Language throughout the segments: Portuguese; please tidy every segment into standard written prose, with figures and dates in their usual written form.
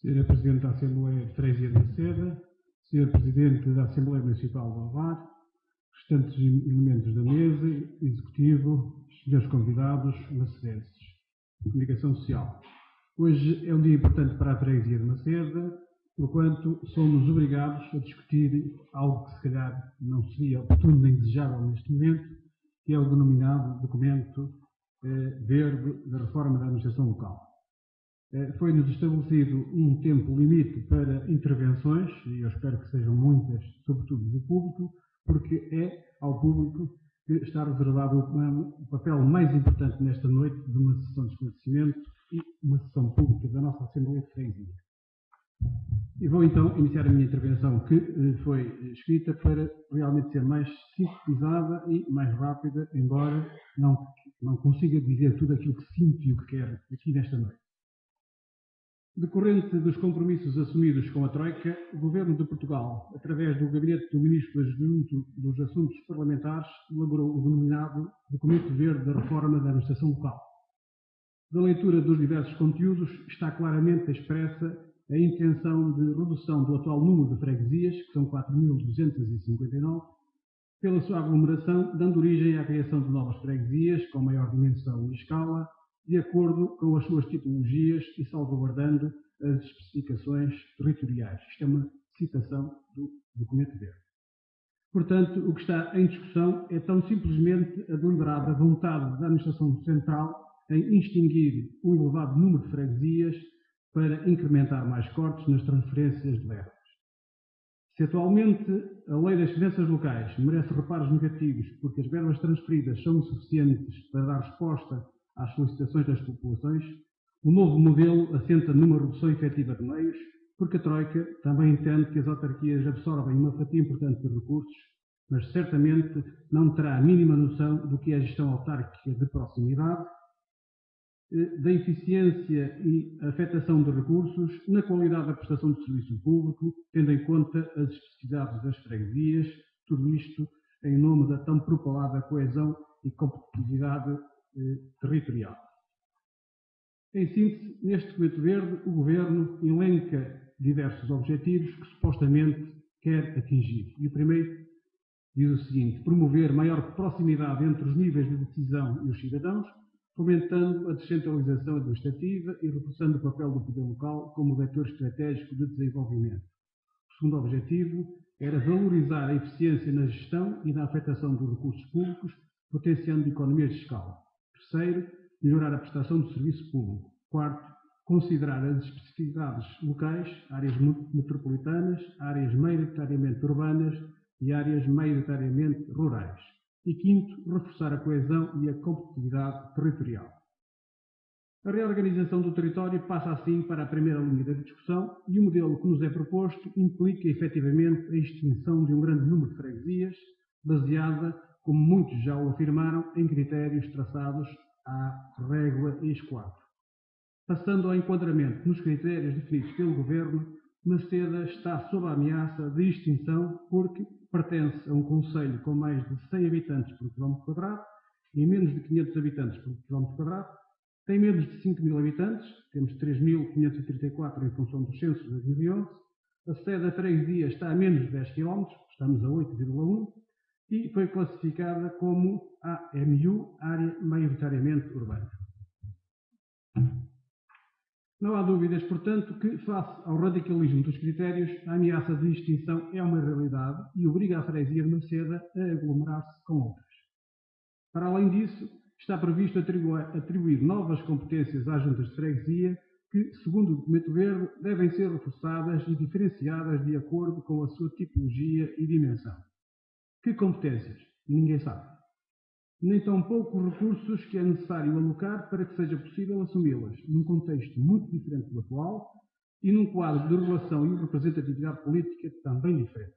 Sra. Presidente da Assembleia de Freguesia de Maceda, Sr. Presidente da Assembleia Municipal de Alvar, restantes elementos da mesa, Executivo, senhores convidados, macedenses. Comunicação Social. Hoje é um dia importante para a Freguesia de Maceda, porquanto somos obrigados a discutir algo que se calhar não seria oportuno nem desejável neste momento, que é o denominado documento verde da reforma da administração local. Foi-nos estabelecido um tempo limite para intervenções, e eu espero que sejam muitas, sobretudo do público, porque é ao público que está reservado o papel mais importante nesta noite de uma sessão de esclarecimento e uma sessão pública da nossa Assembleia de Freguesia. E vou então iniciar a minha intervenção, que foi escrita para realmente ser mais sintetizada e mais rápida, embora não consiga dizer tudo aquilo que sinto e o que quero aqui nesta noite. Decorrente dos compromissos assumidos com a Troika, o Governo de Portugal, através do Gabinete do Ministro Adjunto dos Assuntos Parlamentares, elaborou o denominado Documento Verde da Reforma da Administração Local. Da leitura dos diversos conteúdos está claramente expressa a intenção de redução do atual número de freguesias, que são 4.259, pela sua aglomeração, dando origem à criação de novas freguesias com maior dimensão e escala, de acordo com as suas tipologias e salvaguardando as especificações territoriais. Isto é uma citação do documento verde. Portanto, o que está em discussão é tão simplesmente a deliberada vontade da Administração Central em extinguir o elevado número de freguesias para incrementar mais cortes nas transferências de verbas. Se atualmente a Lei das Finanças Locais merece reparos negativos porque as verbas transferidas são insuficientes para dar resposta às solicitações das populações, o novo modelo assenta numa redução efetiva de meios, porque a Troika também entende que as autarquias absorvem uma fatia importante de recursos, mas certamente não terá a mínima noção do que é a gestão autárquica de proximidade, da eficiência e afetação de recursos, na qualidade da prestação de serviço público, tendo em conta as especificidades das freguesias, tudo isto em nome da tão propalada coesão e competitividade territorial. Em síntese, neste documento verde, o Governo elenca diversos objetivos que supostamente quer atingir. E o primeiro diz o seguinte: promover maior proximidade entre os níveis de decisão e os cidadãos, fomentando a descentralização administrativa e reforçando o papel do poder local como vetor estratégico de desenvolvimento. O segundo objetivo era valorizar a eficiência na gestão e na afetação dos recursos públicos, potenciando economias de escala. Terceiro, melhorar a prestação do serviço público. Quarto, considerar as especificidades locais, áreas metropolitanas, áreas maioritariamente urbanas e áreas maioritariamente rurais. E quinto, reforçar a coesão e a competitividade territorial. A reorganização do território passa assim para a primeira linha da discussão e o modelo que nos é proposto implica efetivamente a extinção de um grande número de freguesias, baseada, como muitos já o afirmaram, em critérios traçados à régua ex-4. Passando ao enquadramento nos critérios definidos pelo Governo, Maceda está sob a ameaça de extinção porque pertence a um concelho com mais de 100 habitantes por quilómetro quadrado e menos de 500 habitantes por quilómetro quadrado, tem menos de 5.000 habitantes, temos 3.534 em função dos censos de 2011, a sede da freguesia está a menos de 10 km, estamos a 8,1, e foi classificada como AMU, área maioritariamente urbana. Não há dúvidas, portanto, que, face ao radicalismo dos critérios, a ameaça de extinção é uma realidade e obriga a freguesia de Maceda a aglomerar-se com outras. Para além disso, está previsto atribuir novas competências às juntas de freguesia que, segundo o documento verde, devem ser reforçadas e diferenciadas de acordo com a sua tipologia e dimensão. Que competências? Ninguém sabe. Nem tão poucos recursos que é necessário alocar para que seja possível assumi-las, num contexto muito diferente do atual e num quadro de regulação e representatividade política também diferente.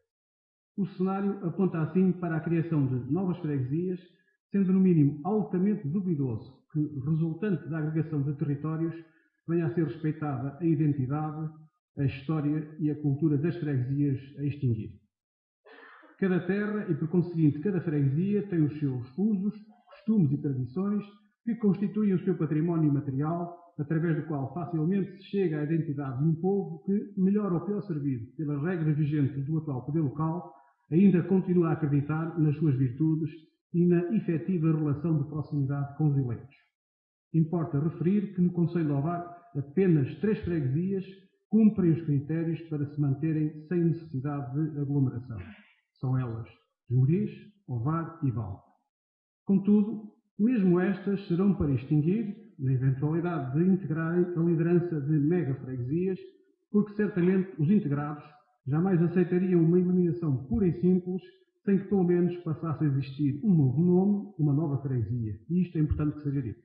O cenário aponta assim para a criação de novas freguesias, sendo no mínimo altamente duvidoso que, resultante da agregação de territórios, venha a ser respeitada a identidade, a história e a cultura das freguesias a extinguir. Cada terra e, por conseguinte, cada freguesia tem os seus usos, costumes e tradições que constituem o seu património material através do qual facilmente se chega à identidade de um povo que, melhor ou pior servido pelas regras vigentes do atual poder local, ainda continua a acreditar nas suas virtudes e na efetiva relação de proximidade com os eleitos. Importa referir que no Concelho de Ovar apenas 3 freguesias cumprem os critérios para se manterem sem necessidade de aglomeração. São elas Esmoriz, Ovar e Valde. Contudo, mesmo estas serão para extinguir, na eventualidade de integrarem a liderança de mega-freguesias, porque certamente os integrados jamais aceitariam uma eliminação pura e simples sem que pelo menos passasse a existir um novo nome, uma nova freguesia. E isto é importante que seja dito.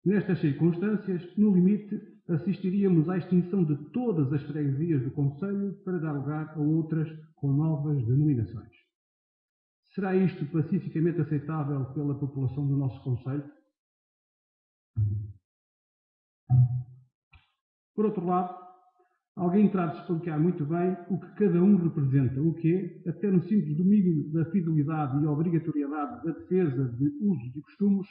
Nestas circunstâncias, no limite, assistiríamos à extinção de todas as freguesias do Concelho para dar lugar a outras com novas denominações. Será isto pacificamente aceitável pela população do nosso Concelho? Por outro lado, alguém terá de explicar muito bem o que cada um representa, o que é, até no simples domínio da fidelidade e obrigatoriedade da defesa de usos e costumes,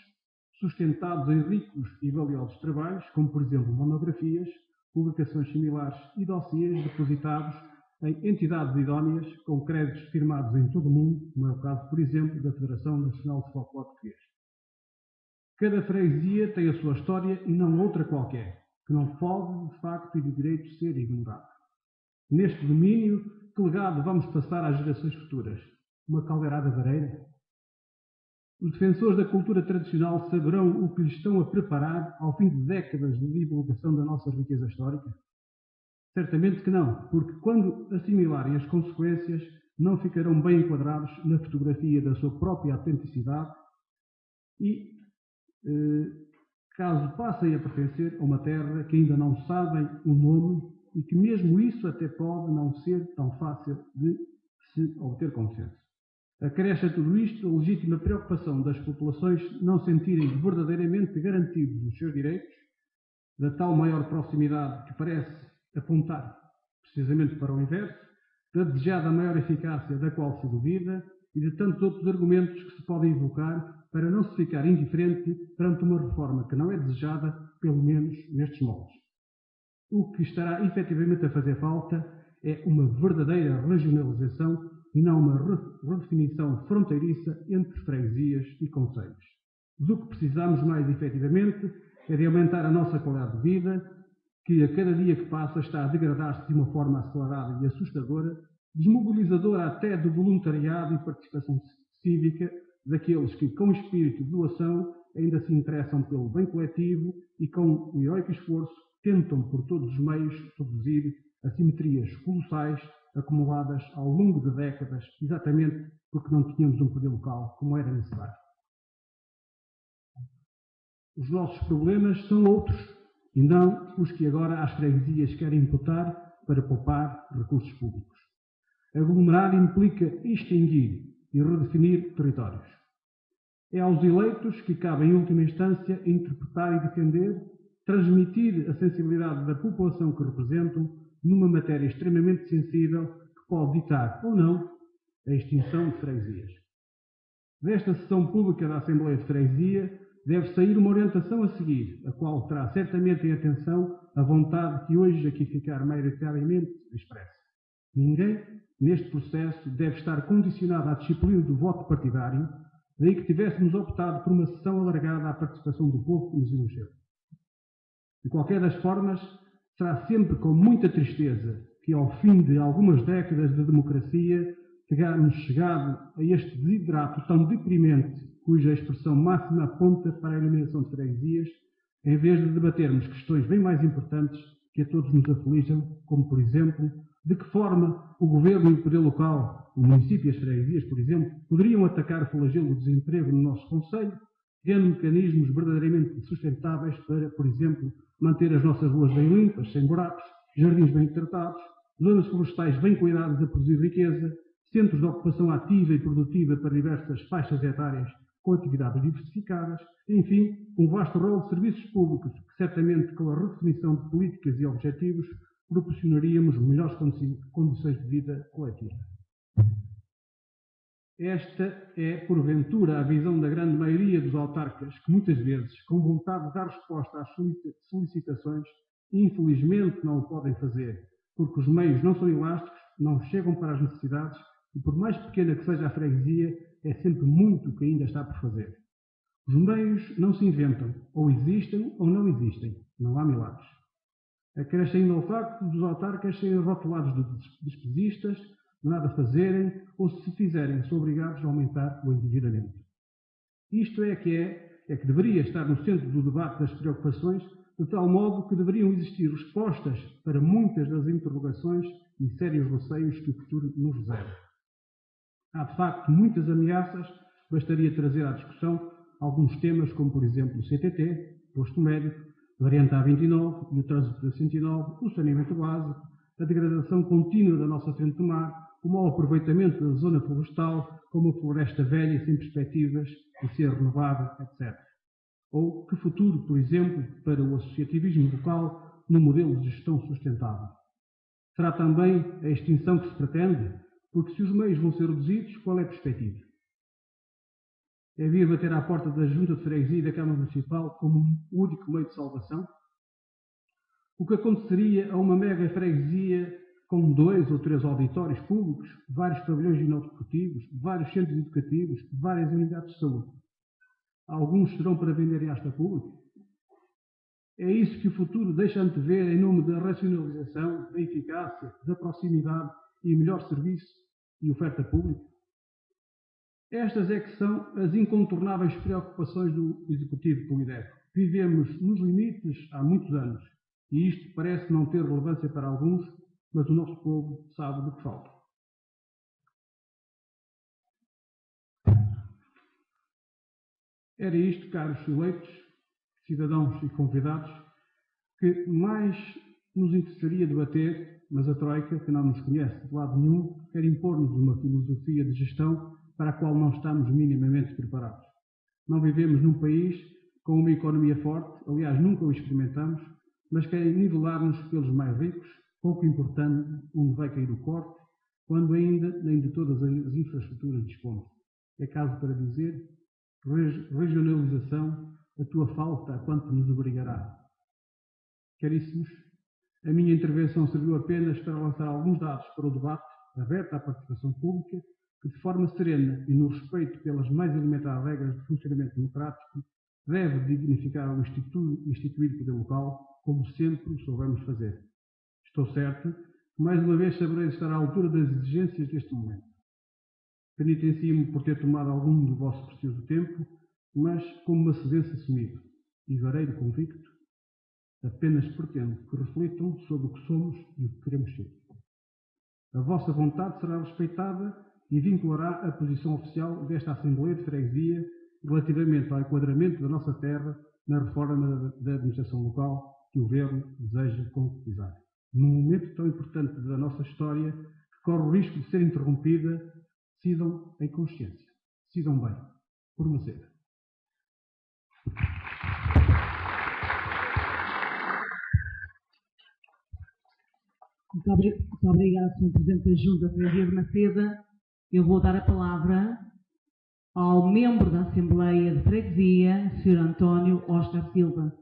sustentados em ricos e valiosos trabalhos, como por exemplo monografias, publicações similares e dossiês depositados em entidades idóneas com créditos firmados em todo o mundo, como é o caso, por exemplo, da Federação Nacional de Folclore Português. Cada freguesia tem a sua história e não outra qualquer, que não pode, de facto e de direito, ser ignorado. Neste domínio, que legado vamos passar às gerações futuras? Uma caldeirada de areia? Os defensores da cultura tradicional saberão o que lhes estão a preparar ao fim de décadas de divulgação da nossa riqueza histórica? Certamente que não, porque quando assimilarem as consequências, não ficarão bem enquadrados na fotografia da sua própria autenticidade e, caso passem a pertencer a uma terra que ainda não sabem o nome e que mesmo isso até pode não ser tão fácil de se obter consenso. Acresce a tudo isto a legítima preocupação das populações não sentirem verdadeiramente garantidos os seus direitos, da tal maior proximidade que parece apontar precisamente para o inverso, da desejada maior eficácia da qual se duvida e de tantos outros argumentos que se podem invocar para não se ficar indiferente perante uma reforma que não é desejada, pelo menos nestes moldes. O que estará efetivamente a fazer falta é uma verdadeira regionalização e não uma redefinição fronteiriça entre freguesias e concelhos. Do que precisamos mais efetivamente é de aumentar a nossa qualidade de vida, que a cada dia que passa está a degradar-se de uma forma acelerada e assustadora, desmobilizadora até do voluntariado e participação cívica daqueles que, com espírito de doação, ainda se interessam pelo bem coletivo e, com o heroico esforço, tentam por todos os meios reduzir assimetrias colossais acumuladas ao longo de décadas, exatamente porque não tínhamos um poder local como era necessário. Os nossos problemas são outros, e não os que agora as freguesias querem imputar para poupar recursos públicos. Aglomerar implica extinguir e redefinir territórios. É aos eleitos que cabe, em última instância, interpretar e defender, transmitir a sensibilidade da população que representam numa matéria extremamente sensível que pode ditar ou não a extinção de freguesias. Desta sessão pública da Assembleia de Freguesia deve sair uma orientação a seguir, a qual terá certamente em atenção a vontade que hoje aqui ficar maioritariamente expressa. Ninguém, neste processo, deve estar condicionado à disciplina do voto partidário, daí que tivéssemos optado por uma sessão alargada à participação do povo que nos elegeu. De qualquer das formas, será sempre com muita tristeza que, ao fim de algumas décadas de democracia, tenhamos chegado a este desidrato tão deprimente, cuja expressão máxima aponta para a eliminação de freguesias, em vez de debatermos questões bem mais importantes que a todos nos afligem, como, por exemplo, de que forma o governo e o poder local, o município e as freguesias, por exemplo, poderiam atacar o flagelo do desemprego no nosso concelho, criando mecanismos verdadeiramente sustentáveis para, por exemplo, manter as nossas ruas bem limpas, sem buracos, jardins bem tratados, zonas florestais bem cuidadas a produzir riqueza, centros de ocupação ativa e produtiva para diversas faixas etárias com atividades diversificadas, enfim, um vasto rol de serviços públicos que certamente com a redefinição de políticas e objetivos proporcionaríamos melhores condições de vida coletiva. Esta é, porventura, a visão da grande maioria dos autarcas, que muitas vezes, com vontade de dar resposta às solicitações, infelizmente não o podem fazer, porque os meios não são elásticos, não chegam para as necessidades e, por mais pequena que seja a freguesia, é sempre muito que ainda está por fazer. Os meios não se inventam, ou existem ou não existem, não há milagres. Acresce ainda o facto dos autarcas serem rotulados de despesistas, de nada fazerem, ou se fizerem, são obrigados a aumentar o endividamento. Isto é que deveria estar no centro do debate das preocupações, de tal modo que deveriam existir respostas para muitas das interrogações e sérios receios que o futuro nos reserva. Há, de facto, muitas ameaças, bastaria trazer à discussão alguns temas, como, por exemplo, o CTT, posto médico, variante A29 e o trânsito da 109, o saneamento básico, a degradação contínua da nossa frente do mar, o mau aproveitamento da zona florestal, como a floresta velha sem perspectivas de ser renovada, etc. Ou que futuro, por exemplo, para o associativismo local no modelo de gestão sustentável? Será também a extinção que se pretende? Porque se os meios vão ser reduzidos, qual é a perspectiva? É vir bater à porta da Junta de Freguesia e da Câmara Municipal como um único meio de salvação? O que aconteceria a uma mega freguesia com 2 ou 3 auditórios públicos, vários pavilhões inodesportivos, vários centros educativos, várias unidades de saúde? Alguns serão para vender em asta pública? É isso que o futuro deixa antever em nome da racionalização, da eficácia, da proximidade e melhor serviço e oferta pública? Estas é que são as incontornáveis preocupações do Executivo Polideco. Vivemos nos limites há muitos anos e isto parece não ter relevância para alguns, mas o nosso povo sabe do que falta. Era isto, caros eleitos, cidadãos e convidados, que mais nos interessaria debater, mas a Troika, que não nos conhece de lado nenhum, quer impor-nos uma filosofia de gestão para a qual não estamos minimamente preparados. Não vivemos num país com uma economia forte, aliás, nunca o experimentamos, mas querem nivelar-nos pelos mais ricos, pouco importando onde vai cair o corte, quando ainda nem de todas as infraestruturas dispomos. É caso para dizer, regionalização, a tua falta a quanto nos obrigará. Caríssimos, a minha intervenção serviu apenas para lançar alguns dados para o debate, aberto à participação pública, que de forma serena e no respeito pelas mais elementares regras de funcionamento democrático, deve dignificar o instituído poder local, como sempre o soubemos fazer. Estou certo que mais uma vez saberei estar à altura das exigências deste momento. Penitencio-me por ter tomado algum do vosso precioso tempo, mas como uma cedência assumida, e vareiro convicto, apenas pretendo que reflitam sobre o que somos e o que queremos ser. A vossa vontade será respeitada e vinculará a posição oficial desta Assembleia de Freguesia relativamente ao enquadramento da nossa terra na reforma da administração local que o Governo deseja concretizar. Num momento tão importante da nossa história, que corre o risco de ser interrompida, decidam em consciência. Decidam bem. Por Macedo. Muito obrigada, Sr. Presidente da Junta de Freguesia de Maceda. Eu vou dar a palavra ao membro da Assembleia de Freguesia, Sr. António Oscar Silva.